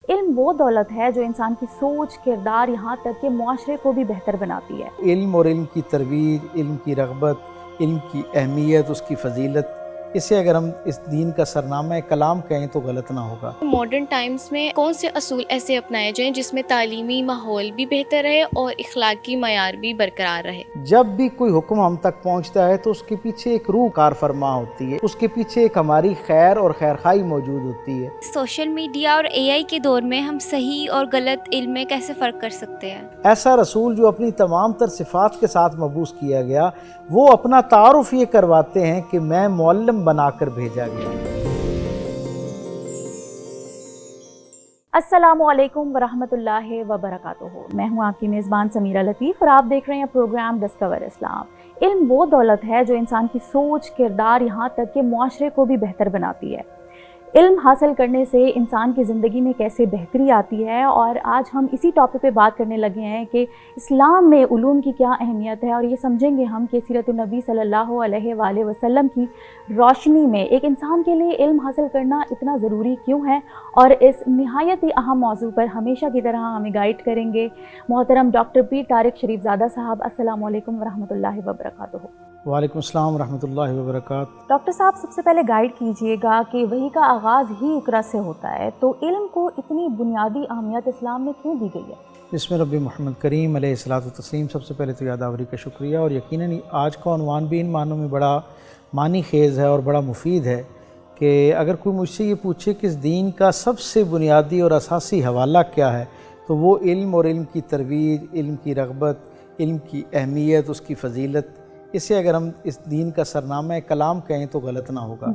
علم وہ دولت ہے جو انسان کی سوچ، کردار، یہاں تک کہ معاشرے کو بھی بہتر بناتی ہے۔ علم اور علم کی ترویج، علم کی رغبت، علم کی اہمیت، اس کی فضیلت، اسے اگر ہم اس دین کا سرنامہ کلام کہیں تو غلط نہ ہوگا۔ ماڈرن ٹائمز میں کون سے اصول ایسے اپنائے جائیں جس میں تعلیمی ماحول بھی بہتر رہے اور اخلاقی معیار بھی برقرار رہے؟ جب بھی کوئی حکم ہم تک پہنچتا ہے تو اس کے پیچھے ایک روح کار فرما ہوتی ہے، اس کے پیچھے ایک ہماری خیر اور خیرخواہی موجود ہوتی ہے۔ سوشل میڈیا اور اے آئی کے دور میں ہم صحیح اور غلط علم میں کیسے فرق کر سکتے ہیں؟ ایسا رسول جو اپنی تمام تر صفات کے ساتھ مبعوث کیا گیا، وہ اپنا تعارف یہ کرواتے ہیں کہ میں معلم بنا کر بھیجا گیا۔ السلام علیکم ورحمۃ اللہ وبرکاتہ۔ میں ہوں آپ کی میزبان سمیرہ لطیف اور آپ دیکھ رہے ہیں پروگرام ڈسکور اسلام۔ علم وہ دولت ہے جو انسان کی سوچ، کردار، یہاں تک کہ معاشرے کو بھی بہتر بناتی ہے۔ علم حاصل کرنے سے انسان کی زندگی میں کیسے بہتری آتی ہے، اور آج ہم اسی ٹاپک پہ بات کرنے لگے ہیں کہ اسلام میں علوم کی کیا اہمیت ہے، اور یہ سمجھیں گے ہم کہ سیرت النبی صلی اللہ علیہ وآلہ وسلم کی روشنی میں ایک انسان کے لیے علم حاصل کرنا اتنا ضروری کیوں ہے۔ اور اس نہایت ہی اہم موضوع پر ہمیشہ کی طرح ہمیں گائیڈ کریں گے محترم ڈاکٹر پیر طارق شریف زادہ صاحب۔ السلام علیکم ورحمۃ اللہ وبرکاتہ۔ وعلیکم السلام ورحمۃ اللہ وبرکاتہ۔ ڈاکٹر صاحب، سب سے پہلے گائیڈ کیجئے گا کہ وحی کا آغاز ہی اقرا سے ہوتا ہے، تو علم کو اتنی بنیادی اہمیت اسلام میں کیوں دی گئی ہے؟ بسم رب محمد کریم علیہ الصلوۃ والتسلیم۔ سب سے پہلے تو یادآوری کا شکریہ، اور یقیناً آج کا عنوان بھی ان معنوں میں بڑا معنی خیز ہے اور بڑا مفید ہے کہ اگر کوئی مجھ سے یہ پوچھے کہ اس دین کا سب سے بنیادی اور اساسی حوالہ کیا ہے، تو وہ علم اور علم کی ترویج، علم کی رغبت، علم کی اہمیت، اس کی فضیلت، اسے اگر ہم اس دین کا سرنامہ کلام کہیں تو غلط نہ ہوگا۔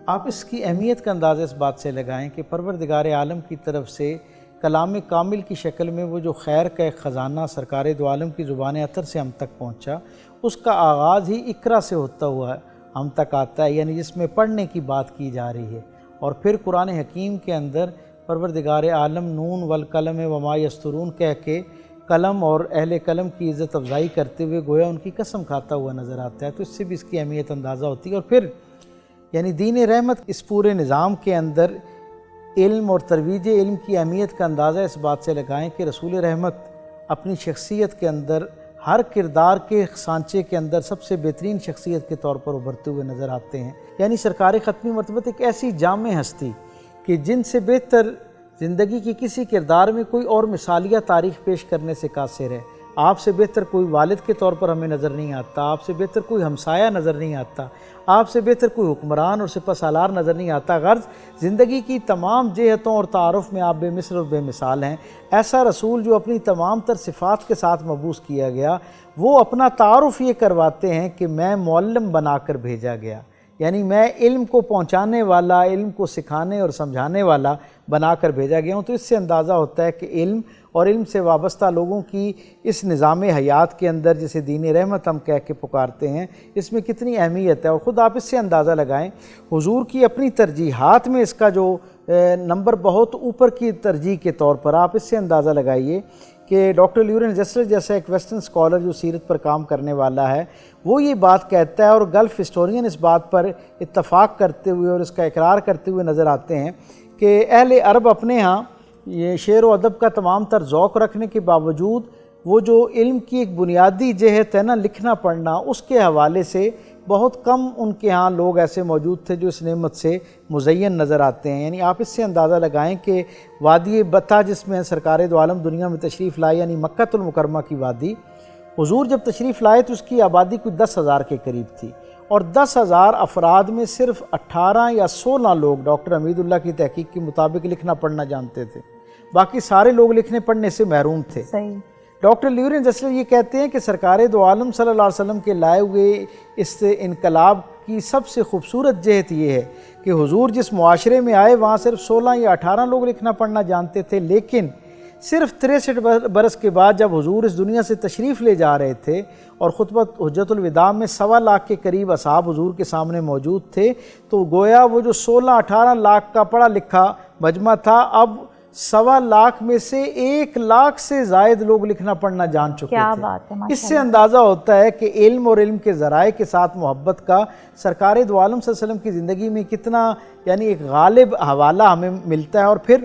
آپ اس کی اہمیت کا اندازہ اس بات سے لگائیں کہ پروردگار عالم کی طرف سے کلام کامل کی شکل میں وہ جو خیر کا ایک خزانہ سرکار دو عالم کی زبان اطہر سے ہم تک پہنچا، اس کا آغاز ہی اقرا سے ہوتا ہوا ہم تک آتا ہے، یعنی جس میں پڑھنے کی بات کی جا رہی ہے۔ اور پھر قرآن حکیم کے اندر پروردگار عالم نون والقلم وما یسطرون کہہ کے قلم اور اہل قلم کی عزت افزائی کرتے ہوئے گویا ان کی قسم کھاتا ہوا نظر آتا ہے، تو اس سے بھی اس کی اہمیت اندازہ ہوتی ہے۔ اور پھر یعنی دین رحمت اس پورے نظام کے اندر علم اور ترویج علم کی اہمیت کا اندازہ اس بات سے لگائیں کہ رسول رحمت اپنی شخصیت کے اندر ہر کردار کے سانچے کے اندر سب سے بہترین شخصیت کے طور پر ابھرتے ہوئے نظر آتے ہیں، یعنی سرکار ختمی مرتبت ایک ایسی جامع ہستی کہ جن سے بہتر زندگی کی کسی کردار میں کوئی اور مثالیہ تاریخ پیش کرنے سے قاصر ہے۔ آپ سے بہتر کوئی والد کے طور پر ہمیں نظر نہیں آتا، آپ سے بہتر کوئی ہمسایہ نظر نہیں آتا، آپ سے بہتر کوئی حکمران اور سپہ سالار نظر نہیں آتا۔ غرض زندگی کی تمام جہتوں اور تعارف میں آپ بے مثل اور بے مثال ہیں۔ ایسا رسول جو اپنی تمام تر صفات کے ساتھ مبعوث کیا گیا، وہ اپنا تعارف یہ کرواتے ہیں کہ میں معلم بنا کر بھیجا گیا، یعنی میں علم کو پہنچانے والا، علم کو سکھانے اور سمجھانے والا بنا کر بھیجا گیا ہوں۔ تو اس سے اندازہ ہوتا ہے کہ علم اور علم سے وابستہ لوگوں کی اس نظام حیات کے اندر جسے دین رحمت ہم کہہ کے پکارتے ہیں، اس میں کتنی اہمیت ہے۔ اور خود آپ اس سے اندازہ لگائیں، حضور کی اپنی ترجیحات میں اس کا جو نمبر بہت اوپر کی ترجیح کے طور پر آپ اس سے اندازہ لگائیے کہ ڈاکٹر لیورن جیسلر جیسا ایک ویسٹرن اسکالر جو سیرت پر کام کرنے والا ہے، وہ یہ بات کہتا ہے، اور گلف ہسٹورین اس بات پر اتفاق کرتے ہوئے اور اس کا اقرار کرتے ہوئے نظر آتے ہیں کہ اہل عرب اپنے ہاں یہ شعر و ادب کا تمام تر ذوق رکھنے کے باوجود وہ جو علم کی ایک بنیادی جہت ہے نا، لکھنا پڑھنا، اس کے حوالے سے بہت کم ان کے ہاں لوگ ایسے موجود تھے جو اس نعمت سے مزین نظر آتے ہیں۔ یعنی آپ اس سے اندازہ لگائیں کہ وادی بطح جس میں سرکار دو عالم دنیا میں تشریف لائے، یعنی مکہ المکرمہ کی وادی، حضور جب تشریف لائے تو اس کی آبادی کوئی 10,000 کے قریب تھی، اور 10,000 افراد میں صرف 18 یا 16 لوگ ڈاکٹر حمید اللہ کی تحقیق کے مطابق لکھنا پڑھنا جانتے تھے، باقی سارے لوگ لکھنے پڑھنے سے محروم تھے۔ صحیح۔ ڈاکٹر لیورن جیسلر یہ کہتے ہیں کہ سرکار دو عالم صلی اللہ علیہ وسلم کے لائے ہوئے اس انقلاب کی سب سے خوبصورت جہت یہ ہے کہ حضور جس معاشرے میں آئے وہاں صرف 16 یا 18 لوگ لکھنا پڑھنا جانتے تھے، لیکن صرف 63 برس کے بعد جب حضور اس دنیا سے تشریف لے جا رہے تھے اور خطبہ حجت الوداع میں 1.25 لاکھ کے قریب اصحاب حضور کے سامنے موجود تھے، تو گویا وہ جو 16-18 لاکھ کا پڑھا لکھا مجمع تھا، اب 1.25 لاکھ میں سے 1 لاکھ سے زائد لوگ لکھنا پڑھنا جان چکے کیا تھے۔ بات ہے، اس سے اندازہ ہوتا ہے کہ علم اور علم کے ذرائع کے ساتھ محبت کا سرکار دو عالم صلی اللہ علیہ وسلم کی زندگی میں کتنا یعنی ایک غالب حوالہ ہمیں ملتا ہے۔ اور پھر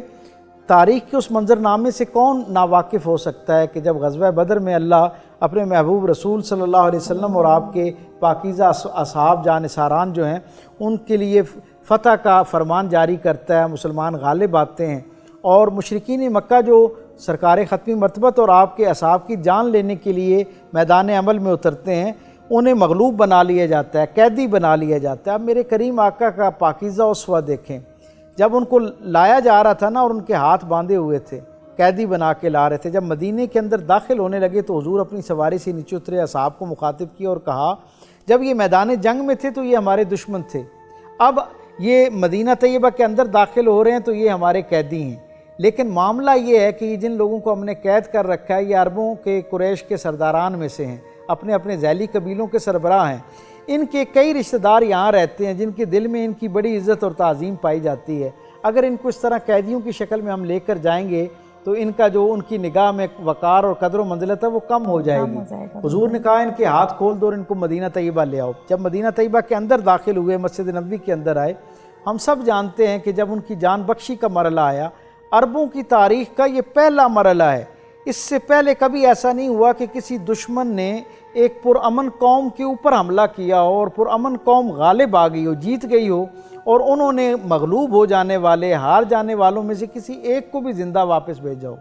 تاریخ کے اس منظرنامے سے کون ناواقف ہو سکتا ہے کہ جب غزوہ بدر میں اللہ اپنے محبوب رسول صلی اللہ علیہ وسلم اور آپ کے پاکیزہ اصحاب جانثاران جو ہیں ان کے لیے فتح کا فرمان جاری کرتا ہے، مسلمان غالب آتے ہیں، اور مشرکین مکہ جو سرکار ختمی مرتبت اور آپ کے اصحاب کی جان لینے کے لیے میدان عمل میں اترتے ہیں، انہیں مغلوب بنا لیا جاتا ہے، قیدی بنا لیا جاتا ہے۔ اب میرے کریم آقا کا پاکیزہ اسوہ دیکھیں، جب ان کو لایا جا رہا تھا نا اور ان کے ہاتھ باندھے ہوئے تھے، قیدی بنا کے لا رہے تھے، جب مدینے کے اندر داخل ہونے لگے تو حضور اپنی سواری سے نیچے اترے، اصحاب کو مخاطب کیا اور کہا جب یہ میدان جنگ میں تھے تو یہ ہمارے دشمن تھے، اب یہ مدینہ طیبہ کے اندر داخل ہو رہے ہیں تو یہ ہمارے قیدی ہیں، لیکن معاملہ یہ ہے کہ یہ جن لوگوں کو ہم نے قید کر رکھا ہے یہ عربوں کے قریش کے سرداران میں سے ہیں، اپنے اپنے ذیلی قبیلوں کے سربراہ ہیں، ان کے کئی رشتہ دار یہاں رہتے ہیں جن کے دل میں ان کی بڑی عزت اور تعظیم پائی جاتی ہے، اگر ان کو اس طرح قیدیوں کی شکل میں ہم لے کر جائیں گے تو ان کا جو ان کی نگاہ میں وقار اور قدر و منزلت ہے وہ کم ہو جائے گی۔ حضور نے کہا ان کے ہاتھ کھول دو اور ان کو مدینہ طیبہ لے آؤ۔ جب مدینہ طیبہ کے اندر داخل ہوئے، مسجد نبوی کے اندر آئے، ہم سب جانتے ہیں کہ جب ان کی جان بخشی کا مرحلہ آیا، عربوں کی تاریخ کا یہ پہلا مرحلہ ہے، اس سے پہلے کبھی ایسا نہیں ہوا کہ کسی دشمن نے ایک پرامن قوم کے اوپر حملہ کیا ہو اور پرامن قوم غالب آ گئی ہو، جیت گئی ہو، اور انہوں نے مغلوب ہو جانے والے، ہار جانے والوں میں سے کسی ایک کو بھی زندہ واپس بھیجا ہو۔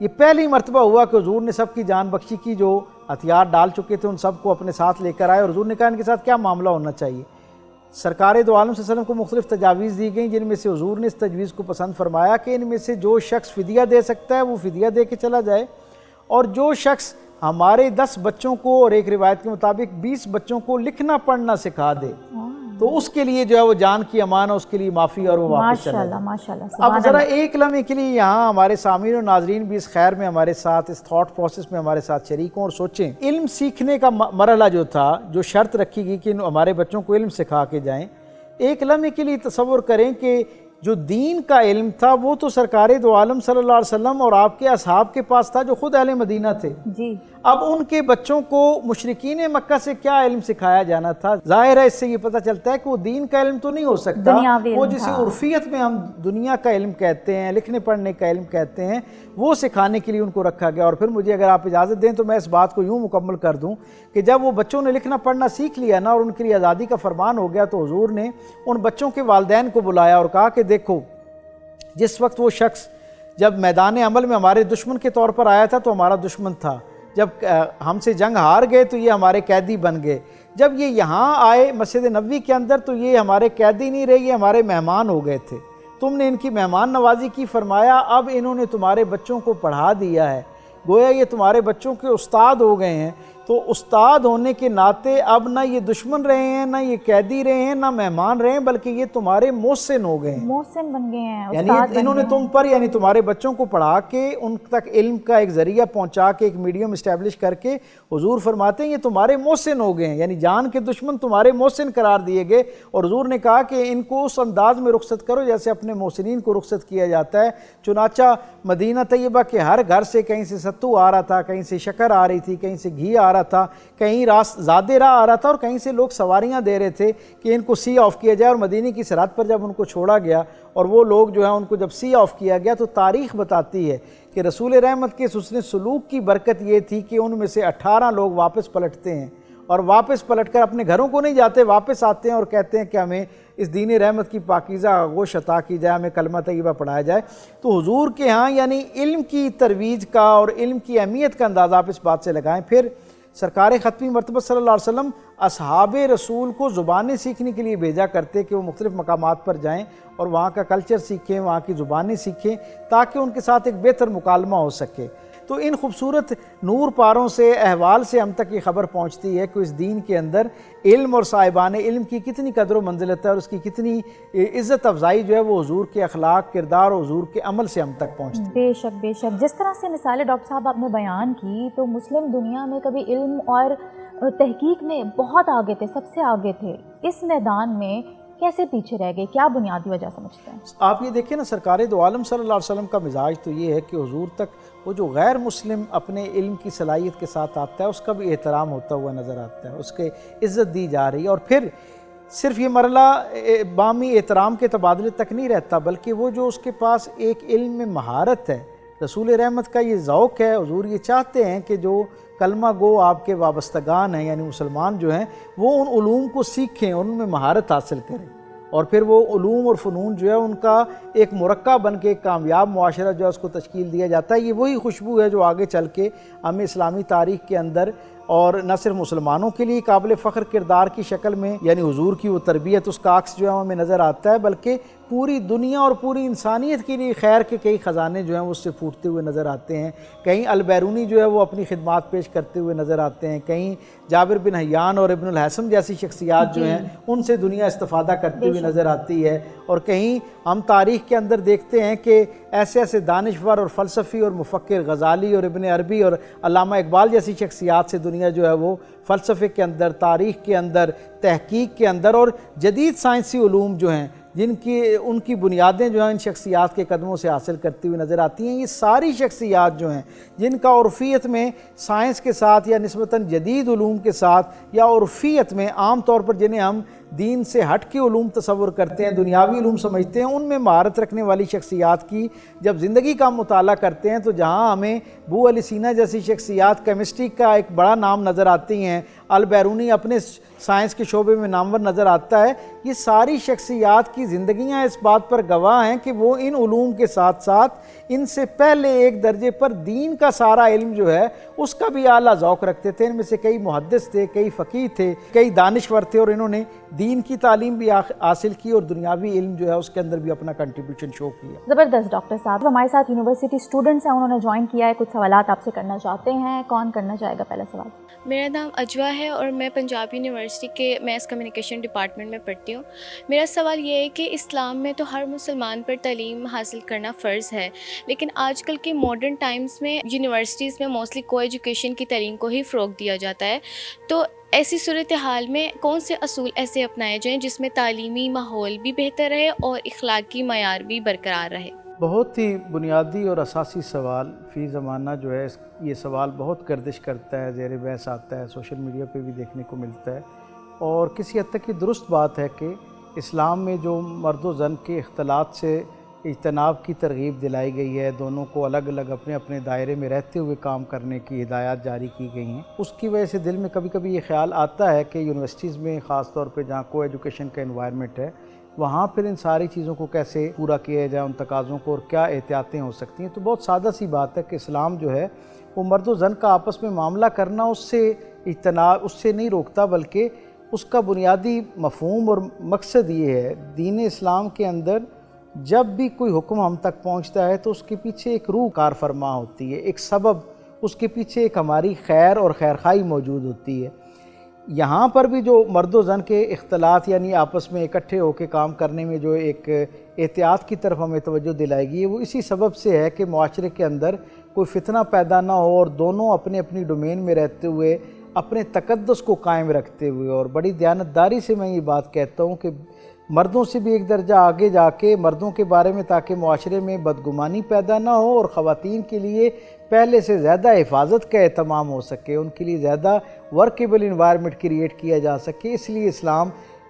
یہ پہلی مرتبہ ہوا کہ حضور نے سب کی جان بخشی کی، جو ہتھیار ڈال چکے تھے ان سب کو اپنے ساتھ لے کر آئے، اور حضور نے کہا ان کے ساتھ کیا معاملہ ہونا چاہیے۔ سرکار دو عالم صلی اللہ علیہ وسلم کو مختلف تجاویز دی گئیں، جن میں سے حضور نے اس تجویز کو پسند فرمایا کہ ان میں سے جو شخص فدیہ دے سکتا ہے وہ فدیہ دے کے چلا جائے، اور جو شخص ہمارے 10 بچوں کو اور ایک روایت کے مطابق 20 بچوں کو لکھنا پڑھنا سکھا دے تو اس کے لیے جو ہے وہ جان کی امان ہے، اس کے لیے معافی اور وہ واپس چلا جائے۔ ماشاءاللہ۔ اب ذرا ایک لمحے کے لیے یہاں ہمارے سامعین و ناظرین بھی اس خیر میں ہمارے ساتھ، اس تھاٹ پروسیس میں ہمارے ساتھ شریک ہوں اور سوچیں، علم سیکھنے کا مرحلہ جو تھا، جو شرط رکھی گئی کہ ہمارے بچوں کو علم سکھا کے جائیں، ایک لمحے کے لیے تصور کریں کہ جو دین کا علم تھا وہ تو سرکار دو عالم صلی اللہ علیہ وسلم اور آپ کے اصحاب کے پاس تھا جو خود اہل مدینہ تھے، جی، اب ان کے بچوں کو مشرکین مکہ سے کیا علم سکھایا جانا تھا؟ ظاہر ہے اس سے یہ پتہ چلتا ہے کہ وہ دین کا علم تو نہیں ہو سکتا، وہ جسے عرفیت میں ہم دنیا کا علم کہتے ہیں، لکھنے پڑھنے کا علم کہتے ہیں، وہ سکھانے کے لیے ان کو رکھا گیا۔ اور پھر مجھے اگر آپ اجازت دیں تو میں اس بات کو یوں مکمل کر دوں کہ جب وہ بچوں نے لکھنا پڑھنا سیکھ لیا نا اور ان کے لیے آزادی کا فرمان ہو گیا تو حضور نے ان بچوں کے والدین کو بلایا اور کہا کہ دیکھو، جس وقت وہ شخص جب میدان عمل میں ہمارے دشمن کے طور پر آیا تھا تو ہمارا دشمن تھا، جب ہم سے جنگ ہار گئے تو یہ ہمارے قیدی بن گئے، جب یہ یہاں آئے مسجد نبوی کے اندر تو یہ ہمارے قیدی نہیں رہے، یہ ہمارے مہمان ہو گئے تھے، تم نے ان کی مہمان نوازی کی، فرمایا اب انہوں نے تمہارے بچوں کو پڑھا دیا ہے، گویا یہ تمہارے بچوں کے استاد ہو گئے ہیں، تو استاد ہونے کے ناطے اب نہ یہ دشمن رہے ہیں، نہ یہ قیدی رہے ہیں، نہ مہمان رہے ہیں، بلکہ یہ تمہارے محسن ہو گئے ہیں، محسن بن گئے ہیں، یعنی انہوں نے تم پر یعنی تمہارے بچوں کو پڑھا کے ان تک علم کا ایک ذریعہ پہنچا کے ایک میڈیم اسٹیبلش کر کے حضور فرماتے ہیں یہ تمہارے محسن ہو گئے ہیں، یعنی جان کے دشمن تمہارے محسن قرار دیے گئے، اور حضور نے کہا کہ ان کو اس انداز میں رخصت کرو جیسے اپنے محسنین کو رخصت کیا جاتا ہے۔ چنانچہ مدینہ طیبہ کے ہر گھر سے کہیں سے ستو آ رہا تھا، کہیں سے شکر آ رہی تھی، کہیں سے گھی آ رہا تھا، کہیں زیادہ راہ آ رہا تھا، اور کہیں سے لوگ سواریاں دے رہے تھے کہ ان کو سی آف کیا جائے، اور مدینے کی سرحد پر جب ان کو چھوڑا گیا اور وہ لوگ جو ہیں ان کو جب سی آف کیا گیا تو تاریخ بتاتی ہے کہ رسول رحمت کے حسن سلوک کی برکت یہ تھی کہ ان میں سے 18 لوگ واپس پلٹتے ہیں، اور واپس پلٹ کر اپنے گھروں کو نہیں جاتے، واپس آتے ہیں اور کہتے ہیں کہ ہمیں اس دین رحمت کی پاکیزہ آغوش عطا کی جائے، ہمیں کلمہ طیبہ پڑھایا جائے۔ تو حضور کے ہاں یعنی علم کی ترویج کا اور علم کی اہمیت کا اندازہ آپ اس بات سے لگائیں۔ پھر سرکار ختمی مرتبت صلی اللہ علیہ وسلم اصحاب رسول کو زبانیں سیکھنے کے لیے بھیجا کرتے کہ وہ مختلف مقامات پر جائیں اور وہاں کا کلچر سیکھیں، وہاں کی زبانیں سیکھیں تاکہ ان کے ساتھ ایک بہتر مکالمہ ہو سکے۔ تو ان خوبصورت نور پاروں سے، احوال سے ہم تک یہ خبر پہنچتی ہے کہ اس دین کے اندر علم اور صاحبان علم کی کتنی قدر و منزلت ہے اور اس کی کتنی عزت افزائی جو ہے وہ حضور کے اخلاق، کردار اور حضور کے عمل سے ہم تک پہنچتی ہے۔ بے شک بے شک، جس طرح سے مثالیں ڈاکٹر صاحب آپ نے بیان کی، تو مسلم دنیا میں کبھی علم اور تحقیق میں بہت آگے تھے، سب سے آگے تھے، اس میدان میں کیسے پیچھے رہ گئے؟ کیا بنیادی وجہ سمجھتے ہیں؟ آپ یہ دیکھیں نا، سرکار دو عالم صلی اللہ علیہ وسلم کا مزاج تو یہ ہے کہ حضور تک وہ جو غیر مسلم اپنے علم کی صلاحیت کے ساتھ آتا ہے اس کا بھی احترام ہوتا ہوا نظر آتا ہے، اس کے عزت دی جا رہی ہے۔ اور پھر صرف یہ مرحلہ باہمی احترام کے تبادلے تک نہیں رہتا، بلکہ وہ جو اس کے پاس ایک علم میں مہارت ہے، رسول رحمت کا یہ ذوق ہے، حضور یہ چاہتے ہیں کہ جو کلمہ گو آپ کے وابستگان ہیں یعنی مسلمان جو ہیں وہ ان علوم کو سیکھیں، ان میں مہارت حاصل کریں، اور پھر وہ علوم اور فنون جو ہے ان کا ایک مرکب بن کے ایک کامیاب معاشرہ جو ہے اس کو تشکیل دیا جاتا ہے۔ یہ وہی خوشبو ہے جو آگے چل کے ہمیں اسلامی تاریخ کے اندر اور نہ صرف مسلمانوں کے لیے قابل فخر کردار کی شکل میں یعنی حضور کی وہ تربیت، اس کا عکس جو ہے ہمیں نظر آتا ہے، بلکہ پوری دنیا اور پوری انسانیت کے لیے خیر کے کئی خزانے جو ہیں وہ اس سے پھوٹتے ہوئے نظر آتے ہیں۔ کہیں البیرونی جو ہے وہ اپنی خدمات پیش کرتے ہوئے نظر آتے ہیں، کہیں جابر بن حیان اور ابن الحسم جیسی شخصیات جو ہیں ان سے دنیا استفادہ کرتے ہوئے نظر آتی ہے، اور کہیں ہم تاریخ کے اندر دیکھتے ہیں کہ ایسے ایسے دانشور اور فلسفی اور مفکر غزالی اور ابن عربی اور علامہ اقبال جیسی شخصیات سے دنیا جو ہے وہ فلسفے کے اندر، تاریخ کے اندر، تحقیق کے اندر اور جدید سائنسی علوم جو ہیں ان کی بنیادیں جو ہیں ان شخصیات کے قدموں سے حاصل کرتی ہوئی نظر آتی ہیں۔ یہ ساری شخصیات جو ہیں جن کا عرفیت میں سائنس کے ساتھ یا نسبتاً جدید علوم کے ساتھ یا عرفیت میں عام طور پر جنہیں ہم دین سے ہٹ کے علوم تصور کرتے ہیں، دنیاوی علوم سمجھتے ہیں، ان میں مہارت رکھنے والی شخصیات کی جب زندگی کا مطالعہ کرتے ہیں تو جہاں ہمیں بو علی سینا جیسی شخصیات کیمسٹری کا ایک بڑا نام نظر آتی ہیں، البیرونی اپنے سائنس کے شعبے میں نامور نظر آتا ہے، یہ ساری شخصیات کی زندگیاں اس بات پر گواہ ہیں کہ وہ ان علوم کے ساتھ ساتھ ان سے پہلے ایک درجے پر دین کا سارا علم جو ہے اس کا بھی اعلیٰ ذوق رکھتے تھے۔ ان میں سے کئی محدث تھے، کئی فقیہ تھے، کئی دانشور تھے، اور انہوں نے دین کی تعلیم بھی حاصل کی اور دنیاوی علم جو ہے اس کے اندر بھی اپنا کنٹریبیوشن شو کیا۔ زبردست ڈاکٹر صاحب، ہمارے ساتھ یونیورسٹی اسٹوڈنٹس ہیں، انہوں نے جوائن کیا ہے، کچھ سوالات آپ سے کرنا چاہتے ہیں۔ کون کرنا چاہے گا پہلا سوال؟ میرا نام اجوا ہے اور میں پنجاب یونیورسٹی کے میس کمیونیکیشن ڈپارٹمنٹ میں پڑھتی ہوں۔ میرا سوال یہ ہے کہ اسلام میں تو ہر مسلمان پر تعلیم حاصل کرنا فرض ہے، لیکن آج کل کے ماڈرن ٹائمز میں یونیورسٹیز میں موسٹلی کو ایجوکیشن کی تعلیم کو ہی فروغ دیا جاتا ہے، تو ایسی صورتحال میں کون سے اصول ایسے اپنائے جائیں جس میں تعلیمی ماحول بھی بہتر رہے اور اخلاقی معیار بھی برقرار رہے؟ بہت ہی بنیادی اور اساسی سوال فی زمانہ جو ہے یہ سوال بہت گردش کرتا ہے، زیر بحث آتا ہے، سوشل میڈیا پہ بھی دیکھنے کو ملتا ہے، اور کسی حد تک یہ درست بات ہے کہ اسلام میں جو مرد و زن کے اختلاط سے اجتناب کی ترغیب دلائی گئی ہے، دونوں کو الگ الگ اپنے اپنے دائرے میں رہتے ہوئے کام کرنے کی ہدایات جاری کی گئی ہیں، اس کی وجہ سے دل میں کبھی کبھی یہ خیال آتا ہے کہ یونیورسٹیز میں خاص طور پہ جہاں کو ایجوکیشن کا انوائرمنٹ ہے وہاں پھر ان ساری چیزوں کو کیسے پورا کیا جائے، ان تقاضوں کو، اور کیا احتیاطیں ہو سکتی ہیں۔ تو بہت سادہ سی بات ہے کہ اسلام جو ہے وہ مرد و زن کا آپس میں معاملہ کرنا اس سے اجتناب اس سے نہیں روکتا، بلکہ اس کا بنیادی مفہوم اور مقصد یہ ہے، دین اسلام کے اندر جب بھی کوئی حکم ہم تک پہنچتا ہے تو اس کے پیچھے ایک روح کار فرما ہوتی ہے، ایک سبب، اس کے پیچھے ایک ہماری خیر اور خیرخواہی موجود ہوتی ہے۔ یہاں پر بھی جو مرد و زن کے اختلاط یعنی آپس میں اکٹھے ہو کے کام کرنے میں جو ایک احتیاط کی طرف ہمیں توجہ دلائے گی، وہ اسی سبب سے ہے کہ معاشرے کے اندر کوئی فتنہ پیدا نہ ہو اور دونوں اپنے اپنی ڈومین میں رہتے ہوئے اپنے تقدس کو قائم رکھتے ہوئے، اور بڑی دیانتداری سے میں یہ بات کہتا ہوں کہ مردوں سے بھی ایک درجہ آگے جا کے مردوں کے بارے میں، تاکہ معاشرے میں بدگمانی پیدا نہ ہو اور خواتین کے لیے پہلے سے زیادہ حفاظت کا اہتمام ہو سکے، ان کے لیے زیادہ ورکیبل انوائرمنٹ کریٹ کیا جا سکے۔ اس لیے اسلام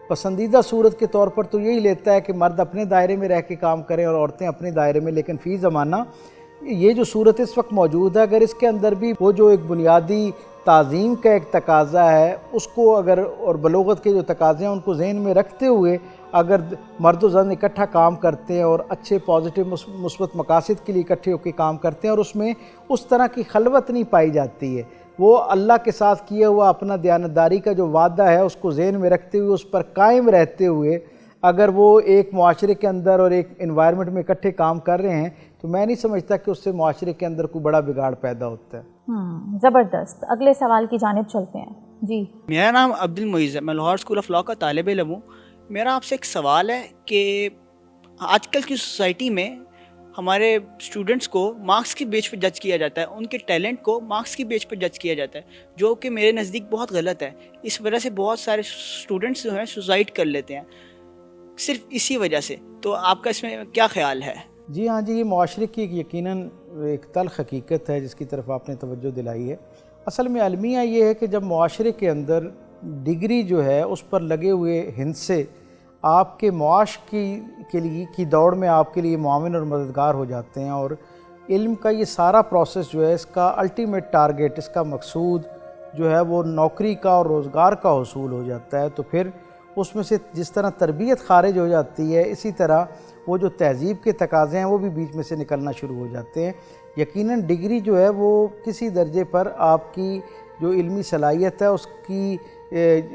پسندیدہ صورت کے طور پر تو یہی لیتا ہے کہ مرد اپنے دائرے میں رہ کے کام کریں اور عورتیں اپنے دائرے میں، لیکن فی زمانہ یہ جو صورت اس وقت موجود ہے، اگر اس کے اندر بھی وہ جو ایک بنیادی تعظیم کا ایک تقاضا ہے اس کو اگر، اور بلوغت کے جو تقاضے ہیں ان کو ذہن میں رکھتے ہوئے اگر مرد و زن اکٹھا کام کرتے ہیں اور اچھے پازیٹیو مثبت مقاصد کے لیے اکٹھے ہو کے کام کرتے ہیں، اور اس میں اس طرح کی خلوت نہیں پائی جاتی ہے، وہ اللہ کے ساتھ کیا ہوا اپنا دیانتداری کا جو وعدہ ہے اس کو ذہن میں رکھتے ہوئے اس پر قائم رہتے ہوئے اگر وہ ایک معاشرے کے اندر اور ایک انوائرمنٹ میں اکٹھے کام کر رہے ہیں، تو میں نہیں سمجھتا کہ اس سے معاشرے کے اندر کوئی بڑا بگاڑ پیدا ہوتا ہے۔ زبردست، اگلے سوال کی جانب چلتے ہیں۔ جی، میرا نام عبد المعیز ہے، میں لاہور اسکول آف لاء کا طالب علم ہوں۔ میرا آپ سے ایک سوال ہے کہ آج کل کی سوسائٹی میں ہمارے اسٹوڈنٹس کو مارکس کی بیس پہ جج کیا جاتا ہے، ان کے ٹیلنٹ کو مارکس کی بیس پہ جج کیا جاتا ہے، جو کہ میرے نزدیک بہت غلط ہے۔ اس وجہ سے بہت سارے اسٹوڈنٹس جو ہیں سوسائڈ کر لیتے ہیں صرف اسی وجہ سے، تو آپ کا اس میں کیا خیال ہے؟ جی ہاں جی، یہ معاشرے کی یقیناً ایک تلخ حقیقت ہے جس کی طرف آپ نے توجہ دلائی ہے۔ اصل میں المیہ یہ ہے کہ جب معاشرے کے اندر ڈگری جو ہے اس پر لگے ہوئے ہندسے آپ کے معاش کی دوڑ میں آپ کے لیے معاون اور مددگار ہو جاتے ہیں، اور علم کا یہ سارا پروسیس جو ہے اس کا الٹیمیٹ ٹارگیٹ، اس کا مقصود جو ہے وہ نوکری کا اور روزگار کا حصول ہو جاتا ہے، تو پھر اس میں سے جس طرح تربیت خارج ہو جاتی ہے اسی طرح وہ جو تہذیب کے تقاضے ہیں وہ بھی بیچ میں سے نکلنا شروع ہو جاتے ہیں۔ یقیناً ڈگری جو ہے وہ کسی درجے پر آپ کی جو علمی صلاحیت ہے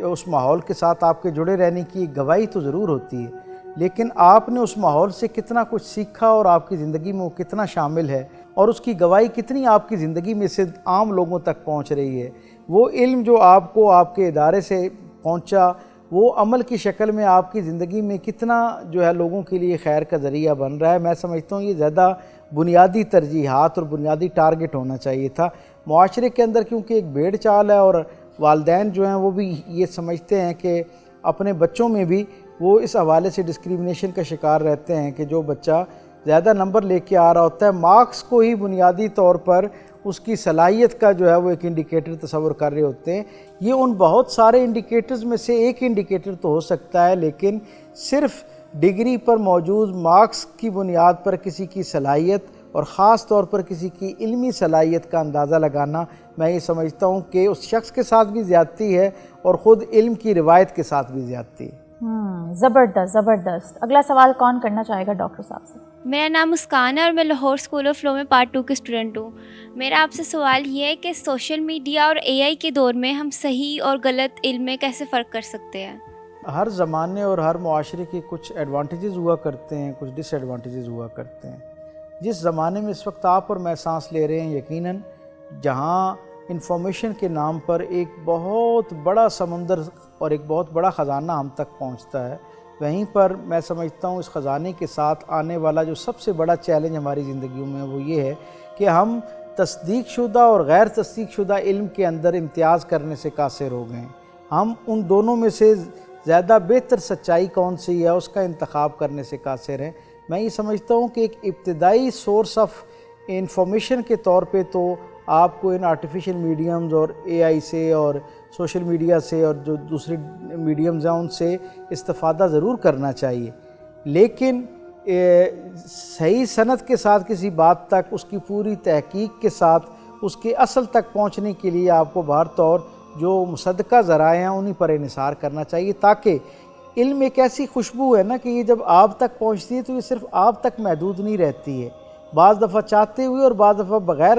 اس ماحول کے ساتھ آپ کے جڑے رہنے کی گواہی تو ضرور ہوتی ہے، لیکن آپ نے اس ماحول سے کتنا کچھ سیکھا اور آپ کی زندگی میں وہ کتنا شامل ہے اور اس کی گواہی کتنی آپ کی زندگی میں سے عام لوگوں تک پہنچ رہی ہے، وہ علم جو آپ کو آپ کے ادارے سے پہنچا وہ عمل کی شکل میں آپ کی زندگی میں کتنا جو ہے لوگوں کے لیے خیر کا ذریعہ بن رہا ہے۔ میں سمجھتا ہوں یہ زیادہ بنیادی ترجیحات اور بنیادی ٹارگٹ ہونا چاہیے تھا معاشرے کے اندر، کیونکہ ایک بھیڑ چال ہے اور والدین جو ہیں وہ بھی یہ سمجھتے ہیں کہ اپنے بچوں میں بھی وہ اس حوالے سے ڈسکریمنیشن کا شکار رہتے ہیں کہ جو بچہ زیادہ نمبر لے کے آ رہا ہوتا ہے مارکس کو ہی بنیادی طور پر اس کی صلاحیت کا جو ہے وہ ایک انڈیکیٹر تصور کر رہے ہوتے ہیں۔ یہ ان بہت سارے انڈیکیٹرز میں سے ایک انڈیکیٹر تو ہو سکتا ہے، لیکن صرف ڈگری پر موجود مارکس کی بنیاد پر کسی کی صلاحیت اور خاص طور پر کسی کی علمی صلاحیت کا اندازہ لگانا میں یہ سمجھتا ہوں کہ اس شخص کے ساتھ بھی زیادتی ہے اور خود علم کی روایت کے ساتھ بھی زیادتی ہے۔ زبردست۔ اگلا سوال کون کرنا چاہے گا ڈاکٹر صاحب سے؟ میرا نام مسکان ہے اور میں لاہور اسکول آف لاء میں پارٹ 2 کی اسٹوڈنٹ ہوں۔ میرا آپ سے سوال یہ ہے کہ سوشل میڈیا اور اے آئی کے دور میں ہم صحیح اور غلط علم میں کیسے فرق کر سکتے ہیں؟ ہر زمانے اور ہر معاشرے کے کچھ ایڈوانٹیجز ہوا کرتے ہیں، کچھ ڈس ایڈوانٹیجز ہوا کرتے ہیں۔ جس زمانے میں اس وقت آپ اور میں سانس لے رہے ہیں، یقیناً جہاں انفارمیشن کے نام پر ایک بہت بڑا سمندر اور ایک بہت بڑا خزانہ ہم تک پہنچتا ہے، وہیں پر میں سمجھتا ہوں اس خزانے کے ساتھ آنے والا جو سب سے بڑا چیلنج ہماری زندگیوں میں وہ یہ ہے کہ ہم تصدیق شدہ اور غیر تصدیق شدہ علم کے اندر امتیاز کرنے سے قاصر ہو گئے ہیں۔ ہم ان دونوں میں سے زیادہ بہتر سچائی کون سی ہے اس کا انتخاب کرنے سے قاصر ہیں۔ میں یہ سمجھتا ہوں کہ ایک ابتدائی سورس آف انفارمیشن کے طور پہ تو آپ کو ان آرٹیفیشل میڈیمز اور اے آئی سے اور سوشل میڈیا سے اور جو دوسرے میڈیمز ہیں ان سے استفادہ ضرور کرنا چاہیے، لیکن صحیح سند کے ساتھ کسی بات تک، اس کی پوری تحقیق کے ساتھ اس کے اصل تک پہنچنے کے لیے آپ کو بہر طور جو مصدقہ ذرائع ہیں انہی پر انحصار کرنا چاہیے، تاکہ علم ایک ایسی خوشبو ہے نا کہ یہ جب آپ تک پہنچتی ہے تو یہ صرف آپ تک محدود نہیں رہتی ہے، بعض دفعہ چاہتے ہوئے اور بعض دفعہ بغیر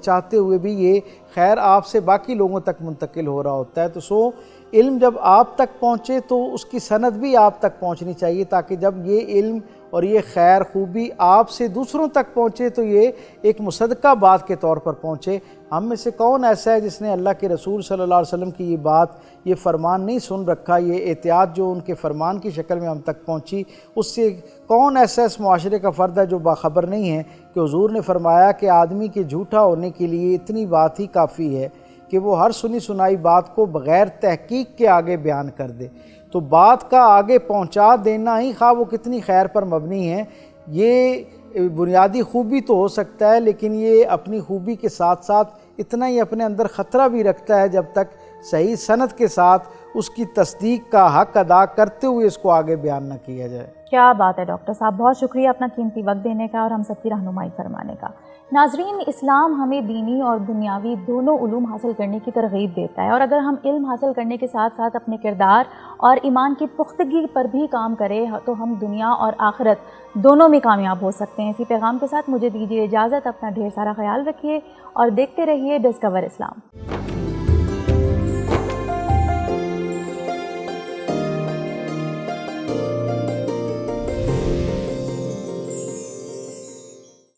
چاہتے ہوئے بھی یہ خیر آپ سے باقی لوگوں تک منتقل ہو رہا ہوتا ہے۔ تو علم جب آپ تک پہنچے تو اس کی سند بھی آپ تک پہنچنی چاہیے، تاکہ جب یہ علم اور یہ خیر خوبی آپ سے دوسروں تک پہنچے تو یہ ایک مصدقہ بات کے طور پر پہنچے۔ ہم میں سے کون ایسا ہے جس نے اللہ کے رسول صلی اللہ علیہ وسلم کی یہ بات، یہ فرمان نہیں سن رکھا؟ یہ احتیاط جو ان کے فرمان کی شکل میں ہم تک پہنچی، اس سے کون ایسا اس معاشرے کا فرد ہے جو باخبر نہیں ہے کہ حضور نے فرمایا کہ آدمی کے جھوٹا ہونے کے لیے اتنی بات ہی کافی ہے کہ وہ ہر سنی سنائی بات کو بغیر تحقیق کے آگے بیان کر دے۔ تو بات کا آگے پہنچا دینا ہی خواہ وہ کتنی خیر پر مبنی ہے، یہ بنیادی خوبی تو ہو سکتا ہے، لیکن یہ اپنی خوبی کے ساتھ ساتھ اتنا ہی اپنے اندر خطرہ بھی رکھتا ہے جب تک صحیح سند کے ساتھ اس کی تصدیق کا حق ادا کرتے ہوئے اس کو آگے بیان نہ کیا جائے۔ کیا بات ہے ڈاکٹر صاحب، بہت شکریہ اپنا قیمتی وقت دینے کا اور ہم سب کی رہنمائی فرمانے کا۔ ناظرین، اسلام ہمیں دینی اور دنیاوی دونوں علوم حاصل کرنے کی ترغیب دیتا ہے، اور اگر ہم علم حاصل کرنے کے ساتھ ساتھ اپنے کردار اور ایمان کی پختگی پر بھی کام کریں تو ہم دنیا اور آخرت دونوں میں کامیاب ہو سکتے ہیں۔ اسی پیغام کے ساتھ مجھے دیجیے اجازت، اپنا ڈھیر سارا خیال رکھیے اور دیکھتے رہیے ڈسکور اسلام۔